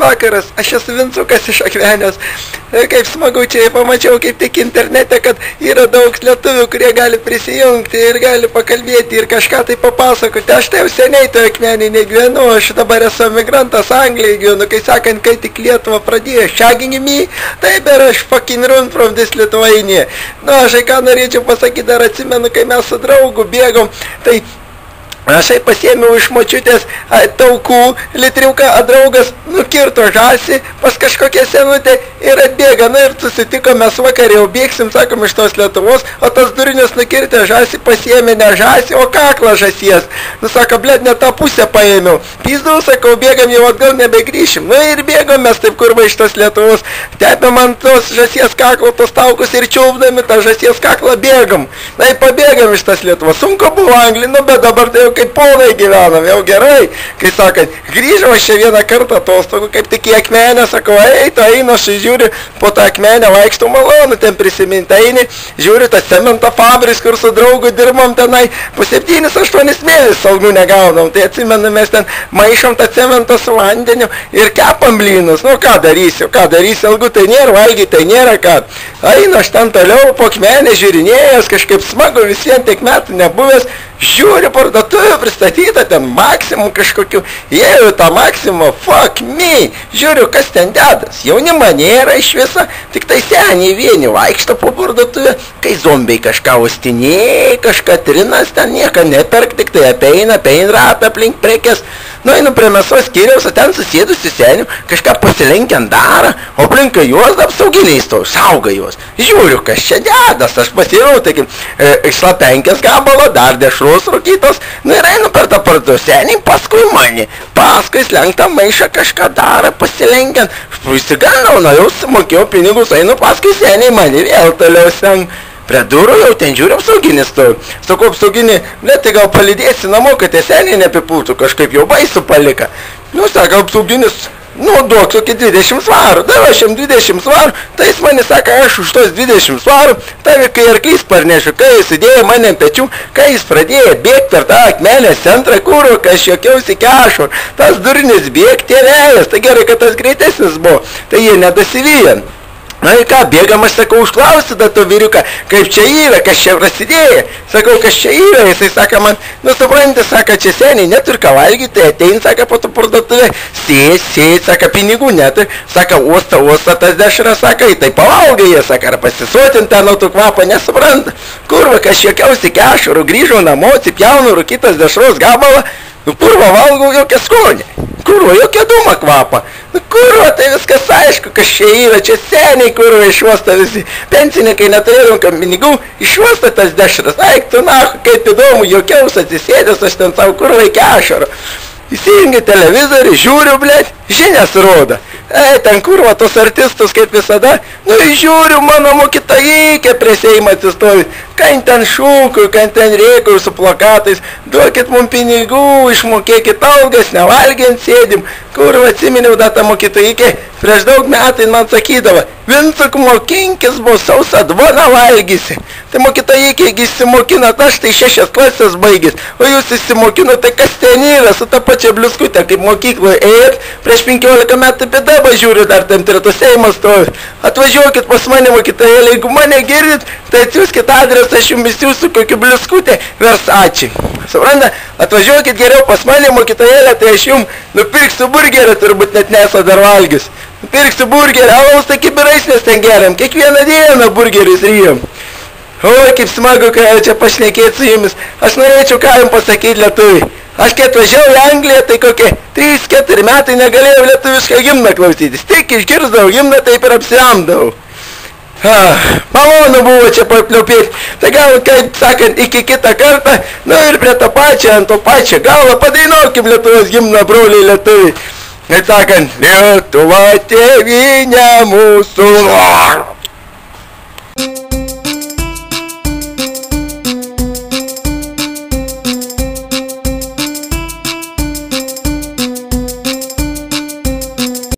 vakaras, aš esu Vincukas iš Akmenės. Kaip smagu čia pamačiau kaip tik internete, kad yra daug lietuvių, kurie gali prisijungti ir gali pakalbėti ir kažką tai papasakoti. Aš tai jau seniai toje Akmenėje negyvenu, aš dabar esu emigrantas Anglijoje gyvenu, kai sakant, kai tik Lietuva pradėjo shagging me, taip ir aš fucking run from this Lithuania. Nu, aš ką norėčiau pasakyti, dar atsimenu, kai mes su draugu bėgom, tai aš pasiėmiau iš močiutės taukų litriuką, draugas nukirto žąsį pas kažkokią senutę ir atbėga, ir susitiko, mes vakar jau bėgsim, sakom, iš tos Lietuvos, o tas durnius nukirtė žąsį, pasiėmė ne žąsį, o kaklą žąsies. Sako, blėt, ne tą pusę paėmiau. Pizdu, sakau, bėgam jau atgal, nebegrįšim. Ir bėgam mes taip kurva iš tos Lietuvos, tepėm ant tos žąsies kaklo tos taukus ir čiulpdami tą žąsies kaklą bėgam. Ir pabėgam iš tos Lietuvos. Sunku buvo Anglija, bet dabar tai jau kaip ponai gyvenam, jau gerai. Kai sakant, grįžau aš čia vieną kartą atostogų, kaip tik į Akmenę, sakau, eina, aš žiūriu, po tą Akmenę vaikštau, malonu ten prisiminti, eini, žiūriu tą cemento fabris, kur su draugu dirbom tenai, po 7-8 mėnesius algų negaunam, tai atsimenu, mes ten maišom tą cementą su vandeniu ir kepam blynus, ką darysiu, algų tai nėra, valgy tai nėra, ką. Einu aš ten toliau, po Akmenę žiūrinėjęs, kažkaip smagu, visiems tiek metų nebuvęs, žiūriu parduotuvę pristatytą, ten Maksimum kažkokiu, jėjau tą Maksimum, fuck me, žiūriu, kas ten dedas, jaunimo nėra iš viso, tik tai seniai vieni vaikšto po parduotuvę, kai zombiai kažką ustinėja, kažką trinas, ten nieko neperk, tik tai apeina ratą aplink prekes, einu prie mėsos skyriaus, o ten susėdusi senių, kažką pasilenkiant daro, o aplinkai juos apsauginiais to, sauga juos, žiūriu, kas čia dedas, aš pasirau, taigi, šlapenkės gabalo, dar dešros rūkytos, ir einu per tą parduotuvę, seniai paskui mane, paskui slenktą maišą kažką daro, pasilenkiant, įsigandau, jau sumokėjau pinigus, einu paskui seniai mane, vėl toliau slenk. Prie durų jau ten žiūriu apsauginį stovi. Sakau, apsauginį, tai gal palydėsi namo, kad tie seniai nepipultų, kažkaip jau baisų palika. Sako, apsauginis, duok tokį 20 svarų, tai aš jam 20 svarų, tai jis mane sako, aš už tos 20 svarų, tavi kai arklys parnešiu, kai jis įdėjo mane ant pečių, kai jis pradėjo bėgti per tą Akmenės centrą, kur aš jokiausi kešur, tas durnis bėgti tėvėjas, tai gerai, kad tas greitesnis buvo, tai jie nedasivyja. Ir ką, bėgam, aš sakau, užklausiu to vyriuką, kaip čia yra, kas čia prasidėjo. Sakau, kas čia yra, jisai sako man, supranti, sako, čia seniai neturi ką valgyti, tai atein, sako, po to parduotuvę, sėt, sako, pinigų neturi, sako, uosta tas dešras, sako, tai pavalgai jie, sako, ar pasisotint ten nuo tų kvapą, nesupranta. Kurva, kas jokiausi kešurų, grįžau namo, atsipjaunu rūkytas dešros gabalą, kurva, valgau jokią skonį. Kurva, jokia dūma kvapą. Kurva, tai viskas aišku, kas čia yra, čia seniai kurva išuosta visi. Pensininkai neturėjom kam pinigų, išuosta tas dešras. Eik tu nahu, kaip įdomu, jokiaus atsisėdęs, aš ten savo kurva iki ašaro. Įsijungi televizorių, žiūriu, blėt, žinias rodo. Ten kurva, tos artistus kaip visada, žiūriu, mano mokytojai prie Seimo atsistovi, kan ten šūkui, kan ten rėkui su plakatais, duokit mums pinigų, išmokėkit algas, nevalgiant sėdim. Kurva, atsiminiau tą mokytojai, prieš daug metų man sakydavo, Vincuk, mokinkis, bus sausą dvoną valgysi. Tai mokytojai, kiek įsimokinat, aš tai 6 klasės baigęs, o jūs įsimokinat, tai kas ten yra, su ta pačia bliuskutė, kaip mokykloje ėjot, prieš 15 metų pėdabą žiūriu, dar ten prie to Seimo stovi. Atvažiuokit pas mane mokytojėlį, jeigu mane girdit, tai atsiųskit adresą, aš jums įsiųsiu kokį bliuskutę, Versace. Supranta, atvažiuokit geriau pas mane mokytojėlį, tai aš jums nupirksiu burgerį, turbūt net nesą dar valgys. Nupirksiu burgerį, alaus tai kibirais mes ten geriam, kiekvieną dieną burgeris ryjam. Oi, kaip smagu, kai čia pašnekėti su jumis. Aš norėčiau ką jums pasakyti lietuviai. Aš kai atvažiavau į Angliją, tai kokie 3-4 metai negalėjau lietuvišką himną klausytis. Tik išgirsdavau himną, taip ir apsiamdavau. Malonu buvo čia papliupėti. Tai gal, kaip sakant, iki kitą kartą, ir prie to pačio, ant to pačio galą padainuokim Lietuvos himną, broliai lietuviai. Kaip sakant, Lietuva tėvynė mūsų.